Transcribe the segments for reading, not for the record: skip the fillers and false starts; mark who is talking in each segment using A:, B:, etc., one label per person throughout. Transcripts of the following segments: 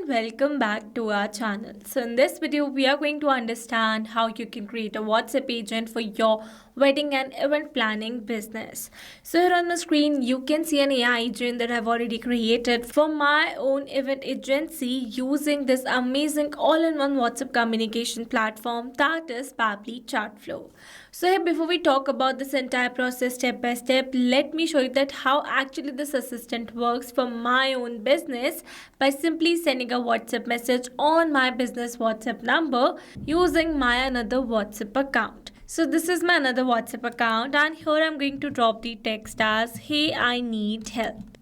A: and welcome back to our channel. So in this video we are going to understand how you can create a WhatsApp agent for your wedding and event planning business. So here on the screen you can see an AI agent that I've already created for my own event agency using this amazing all-in-one WhatsApp communication platform that is Pabbly Chatflow. So here before we talk about this entire process step by step, let me show you that how actually this assistant works for my own business by simply sending a WhatsApp message on my business WhatsApp number using my another WhatsApp account. So this is my another WhatsApp account and here I'm going to drop the text as hey I need help.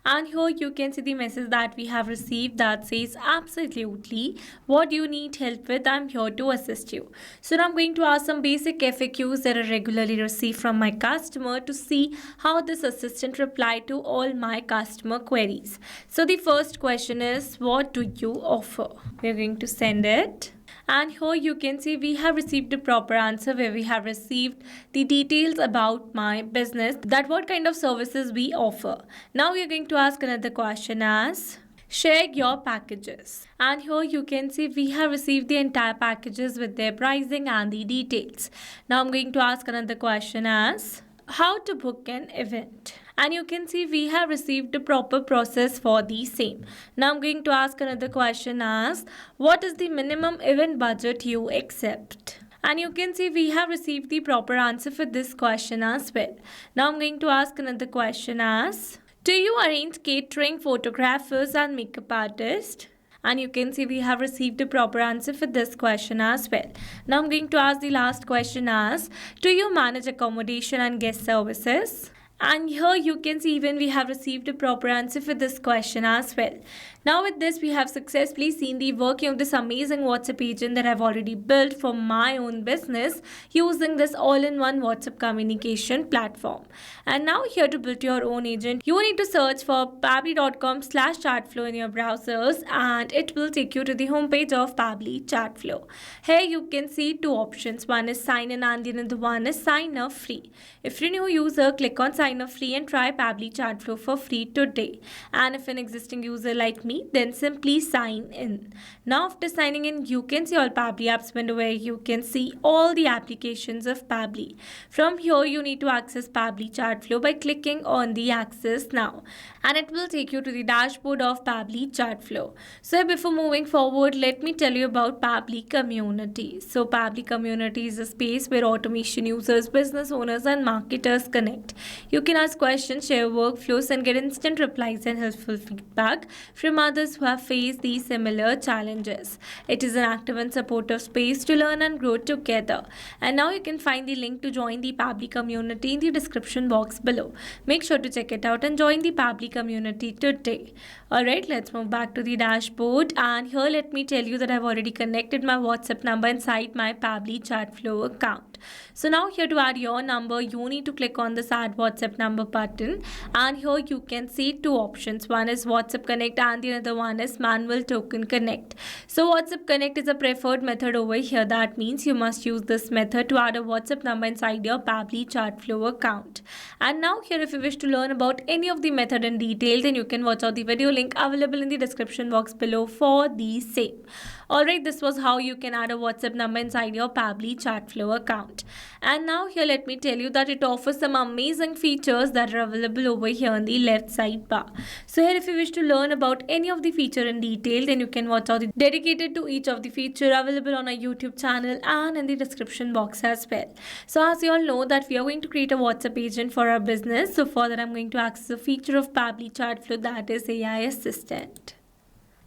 A: And here you can see the message that we have received that says absolutely what you need help with, I'm here to assist you. So now I'm going to ask some basic FAQs that I regularly receive from my customer to see how this assistant reply to all my customer queries. So the first question is, what do you offer? We're going to send it. And here you can see we have received a proper answer where we have received the details about my business, that what kind of services we offer. Now we are going to ask another question as share your packages. And here you can see we have received the entire packages with their pricing and the details. Now I'm going to ask another question as how to book an event. And you can see we have received a proper process for the same. Now I'm going to ask another question as what is the minimum event budget you accept? And you can see we have received the proper answer for this question as well. Now I'm going to ask another question as do you arrange catering, photographers and makeup artists? And you can see we have received a proper answer for this question as well. Now I'm going to ask the last question as do you manage accommodation and guest services? And here you can see even we have received a proper answer for this question as well. Now with this we have successfully seen the working of this amazing WhatsApp agent that I've already built for my own business using this all-in-one WhatsApp communication platform. And now here to build your own agent, you need to search for pabbly.com/chatflow in your browsers and it will take you to the homepage of Pabbly Chatflow. Here you can see two options. One is sign in and the other one is sign up free. If you're a new user, click on sign up free and try Pabbly Chatflow for free today. And if an existing user like me, then simply sign in. Now after signing in, you can see all Pabbly apps window where you can see all the applications of Pabbly. From here you need to access Pabbly Chatflow by clicking on the access now and it will take you to the dashboard of Pabbly Chatflow. So before moving forward, let me tell you about Pabbly Community. So Pabbly Community is a space where automation users, business owners and marketers connect. You can ask questions, share workflows and get instant replies and helpful feedback from others who have faced these similar challenges. It is an active and supportive space to learn and grow together. And now you can find the link to join the Pabbly community in the description box below. Make sure to check it out and join the Pabbly community today. Alright, let's move back to the dashboard and here let me tell you that I've already connected my WhatsApp number inside my Pabbly Chatflow account. So now here to add your number, you need to click on this add WhatsApp number button and here you can see two options. One is WhatsApp Connect and the other one is manual token connect. So WhatsApp Connect is a preferred method over here. That means you must use this method to add a WhatsApp number inside your Pabbly Chatflow account. And now here if you wish to learn about any of the method in detail, then you can watch out the video link available in the description box below for the same. Alright, this was how you can add a WhatsApp number inside your Pabbly Chatflow account. And now here let me tell you that it offers some amazing features that are available over here on the left side bar. So here if you wish to learn about any of the feature in detail, then you can watch out the dedicated to each of the feature available on our YouTube channel and in the description box as well. So as you all know that we are going to create a WhatsApp agent for our business. So for that I'm going to access a feature of Pabbly Chatflow, that is AI Assistant.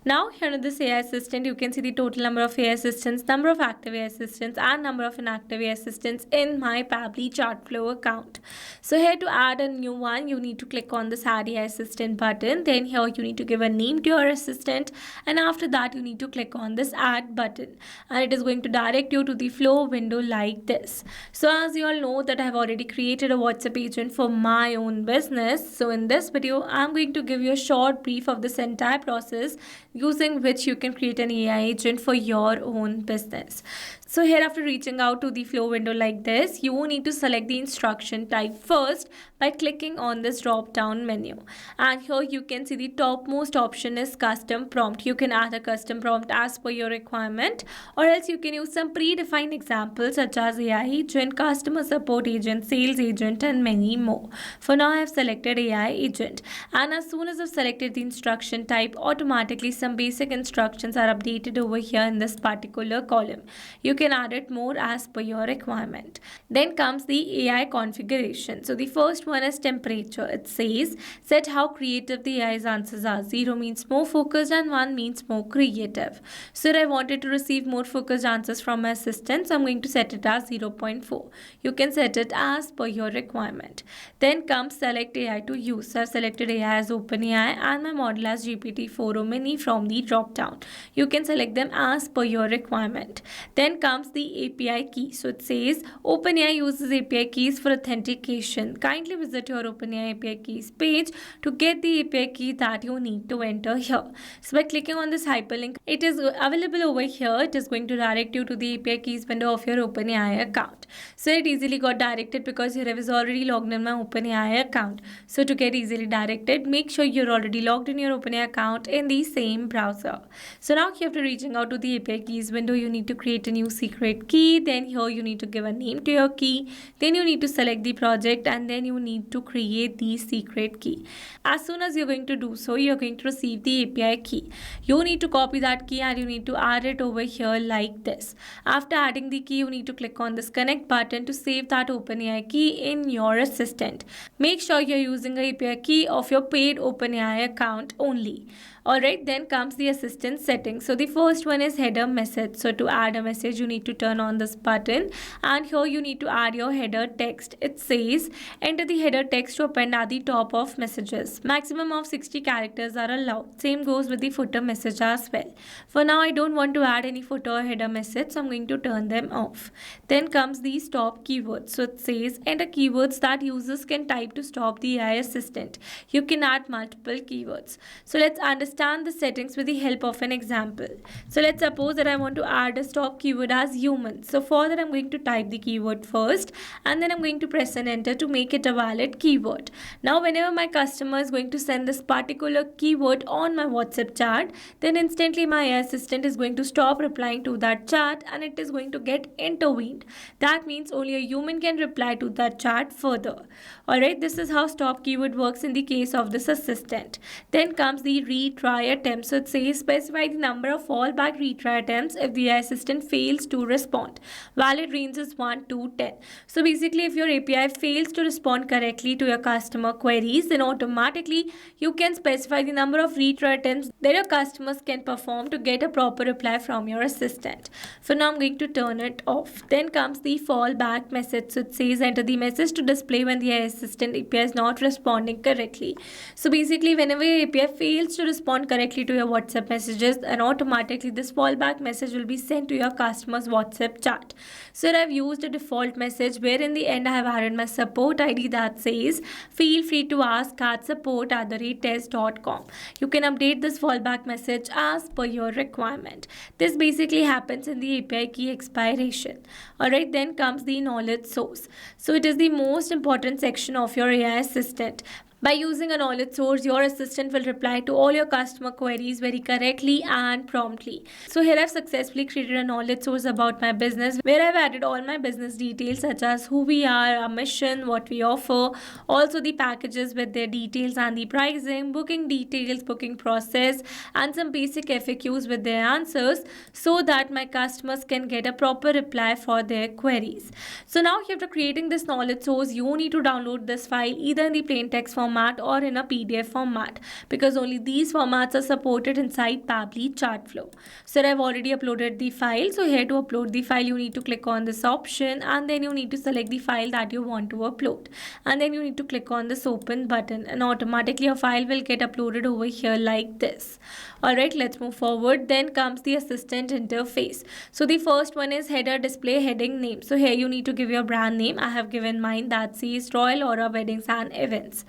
A: Now here in this AI assistant, you can see the total number of AI assistants, number of active AI assistants and number of inactive AI assistants in my Pabbly Chatflow account. So here to add a new one, you need to click on this add AI assistant button. Then here you need to give a name to your assistant and after that you need to click on this add button and it is going to direct you to the flow window like this. So as you all know that I have already created a WhatsApp agent for my own business. So in this video, I'm going to give you a short brief of this entire process using which you can create an AI agent for your own business. So here, after reaching out to the flow window like this, you need to select the instruction type first by clicking on this drop down menu. And here you can see the topmost option is custom prompt. You can add a custom prompt as per your requirement, or else you can use some predefined examples such as AI agent, customer support agent, sales agent, and many more. For now, I have selected AI agent, and as soon as I've selected the instruction type, automatically some basic instructions are updated over here in this particular column. You can add it more as per your requirement. Then comes the AI configuration. So the first one is temperature. It says set how creative the AI's answers are. 0 means more focused and 1 means more creative. So I wanted to receive more focused answers from my assistant, so I'm going to set it as 0.4. You can set it as per your requirement. Then comes select AI to use. So I've selected AI as OpenAI and my model as GPT-4 or Mini from the drop down. You can select them as per your requirement. Then comes the API key. So it says OpenAI uses API keys for authentication. Kindly visit your OpenAI API keys page to get the API key that you need to enter here. So by clicking on this hyperlink, it is available over here. It is going to direct you to the API keys window of your OpenAI account. So it easily got directed because here I was already logged in my OpenAI account. So to get easily directed, make sure you're already logged in your OpenAI account in the same browser. So now here, after reaching out to the API keys window, you need to create a new secret key. Then here you need to give a name to your key. Then you need to select the project, and then you need to create the secret key. As soon as you're going to do so, you're going to receive the API key. You need to copy that key and you need to add it over here like this. After adding the key, you need to click on this connect button to save that OpenAI key in your assistant. Make sure you're using the API key of your paid OpenAI account only. Alright, then comes the assistant settings. So the first one is header message. So to add a message, you need to turn on this button, and here you need to add your header text. It says enter the header text to append at the top of messages. Maximum of 60 characters are allowed. Same goes with the footer message as well. For now, I don't want to add any footer or header message, so I'm going to turn them off. Then comes the stop keywords. So it says enter keywords that users can type to stop the AI assistant. You can add multiple keywords. So let's understand the settings with the help of an example. So let's suppose that I want to add a stop keyword as human. So for that, I'm going to type the keyword first, and then I'm going to press an enter to make it a valid keyword. Now whenever my customer is going to send this particular keyword on my WhatsApp chat, then instantly my AI assistant is going to stop replying to that chat and it is going to get intervened. That means only a human can reply to that chat further. Alright, this is how stop keyword works in the case of this assistant. Then comes the retry attempts. So it says specify the number of fallback retry attempts if the AI assistant fails to respond. Valid range is 1 to 10. So basically, if your API fails to respond correctly to your customer queries, then automatically you can specify the number of retry attempts that your customers can perform to get a proper reply from your assistant. For now, I'm going to turn it off. Then comes the fallback message. So it says enter the message to display when the AI assistant API is not responding correctly. So basically, whenever your API fails to respond correctly to your WhatsApp messages, and automatically this fallback message will be sent to your customer's WhatsApp chat. So I've used a default message where in the end I have added my support ID that says feel free to ask at support@test.com. You can update this fallback message as per your requirement. This basically happens in the API key expiration. Alright, then comes the knowledge source. So it is the most important section of your AI assistant. By using a knowledge source, your assistant will reply to all your customer queries very correctly and promptly. So here I've successfully created a knowledge source about my business where I've added all my business details such as who we are, our mission, what we offer, also the packages with their details and the pricing, booking details, booking process, and some basic FAQs with their answers so that my customers can get a proper reply for their queries. So now after creating this knowledge source, you need to download this file either in the plain text format or in a PDF format, because only these formats are supported inside Pabbly Chatflow. So I've already uploaded the file. So here to upload the file, you need to click on this option and then you need to select the file that you want to upload, and then you need to click on this open button, and automatically your file will get uploaded over here like this. Alright, let's move forward. Then comes the assistant interface. So the first one is header display heading name. So here you need to give your brand name. I have given mine that says Royal Aura Weddings and Events.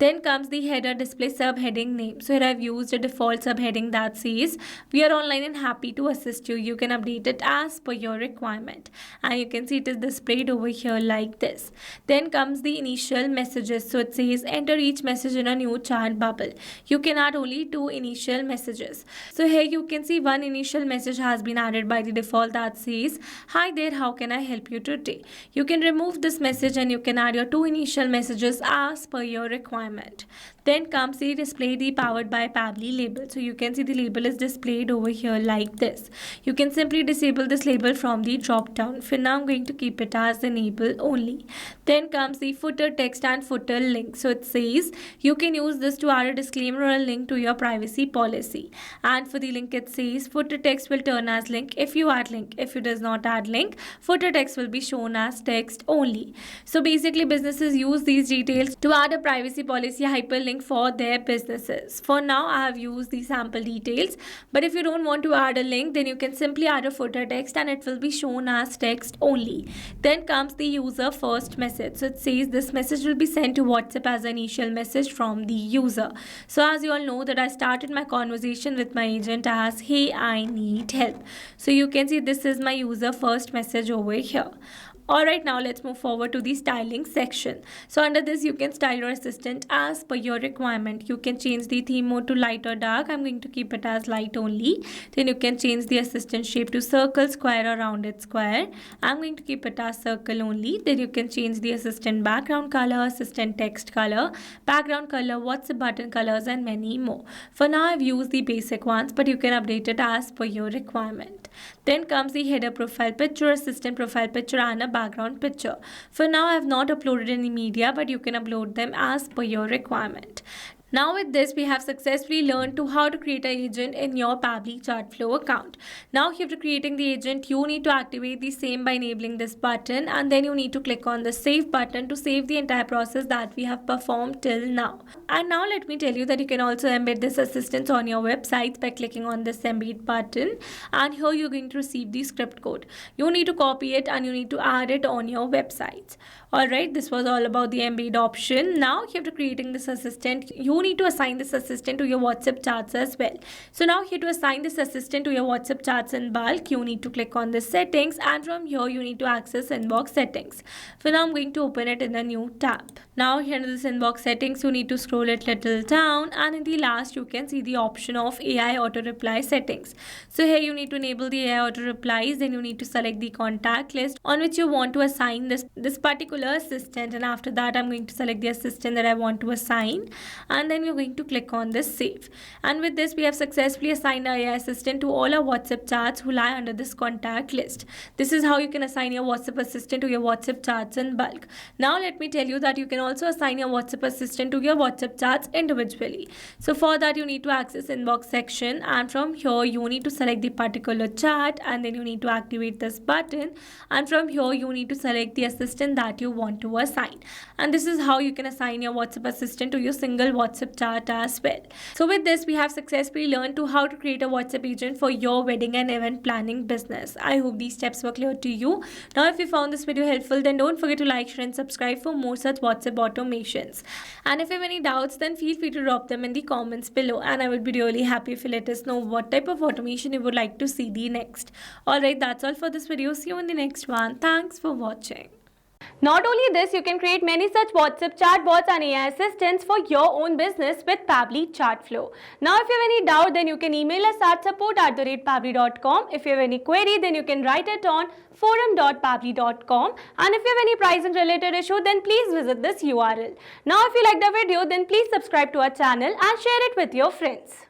A: Then comes the header display subheading name. So here I've used a default subheading that says we are online and happy to assist you. You can update it as per your requirement, and you can see it is displayed over here like this. Then comes the initial messages. So it says enter each message in a new chat bubble. You can add only 2 initial messages. So here you can see one initial message has been added by the default that says hi there, how can I help you today. You can remove this message and you can add your 2 initial messages as per your requirement. Then comes the display the powered by Pabbly label. So you can see the label is displayed over here like this. You can simply disable this label from the drop down. For now I'm going to keep it as enable only. Then comes the footer text and footer link. So it says you can use this to add a disclaimer or a link to your privacy policy. And for the link it says footer text will turn as link if you add link. If it does not add link, footer text will be shown as text only. So basically businesses use these details to add a privacy policy hyperlink for their businesses. For now I have used the sample details, but if you don't want to add a link, then you can simply add a footer text and it will be shown as text only. Then comes the user first message. So it says this message will be sent to WhatsApp as an initial message from the user. So as you all know that I started my conversation with my agent as hey, I need help. So you can see this is my user first message over here. Alright, now let's move forward to the styling section. So under this you can style your assistant as per your requirement. You can change the theme mode to light or dark. I'm going to keep it as light only. Then you can change the assistant shape to circle, square or rounded square. I'm going to keep it as circle only. Then you can change the assistant background color, assistant text color, background color, WhatsApp button colors and many more. For now I've used the basic ones, but you can update it as per your requirement. Then comes the header profile picture, assistant profile picture and a background picture. For now I have not uploaded any media, but you can upload them as per your requirement. Now with this, we have successfully learned to how to create an agent in your Pabbly Chatflow account. Now after creating the agent, you need to activate the same by enabling this button, and then you need to click on the save button to save the entire process that we have performed till now. And now let me tell you that you can also embed this assistant on your websites by clicking on this embed button, and here you're going to receive the script code. You need to copy it and you need to add it on your websites. Alright, this was all about the embed option. Now after creating this assistant, you need to assign this assistant to your WhatsApp chats as well. So now here to assign this assistant to your WhatsApp chats in bulk, you need to click on the settings, and from here you need to access inbox settings. For now I'm going to open it in a new tab. Now here in this inbox settings, you need to scroll it little down, and in the last you can see the option of AI auto reply settings. So here you need to enable the AI auto replies. Then you need to select the contact list on which you want to assign this particular assistant, and after that I'm going to select the assistant that I want to assign, and then we're going to click on this save. And with this we have successfully assigned our AI assistant to all our WhatsApp chats who lie under this contact list. This is how you can assign your WhatsApp assistant to your WhatsApp chats in bulk. Now let me tell you that you can also assign your WhatsApp assistant to your WhatsApp chats individually. So for that you need to access inbox section, and from here you need to select the particular chat, and then you need to activate this button, and from here you need to select the assistant that you want to assign. And this is how you can assign your WhatsApp assistant to your single WhatsApp chat as well. So with this we have successfully learned to how to create a WhatsApp agent for your wedding and event planning business. I hope these steps were clear to you. Now if you found this video helpful, then don't forget to like, share and subscribe for more such WhatsApp automations. And if you have any doubts, then feel free to drop them in the comments below, and I would be really happy if you let us know what type of automation you would like to see the next. Alright, that's all for this video. See you in the next one. Thanks for watching.
B: Not only this, you can create many such WhatsApp chatbots and AI assistants for your own business with Pabbly Chatflow. Now, if you have any doubt, then you can email us at support@pabbly.com. If you have any query, then you can write it on forum.pabbly.com. And if you have any price and related issue, then please visit this URL. Now, if you like the video, then please subscribe to our channel and share it with your friends.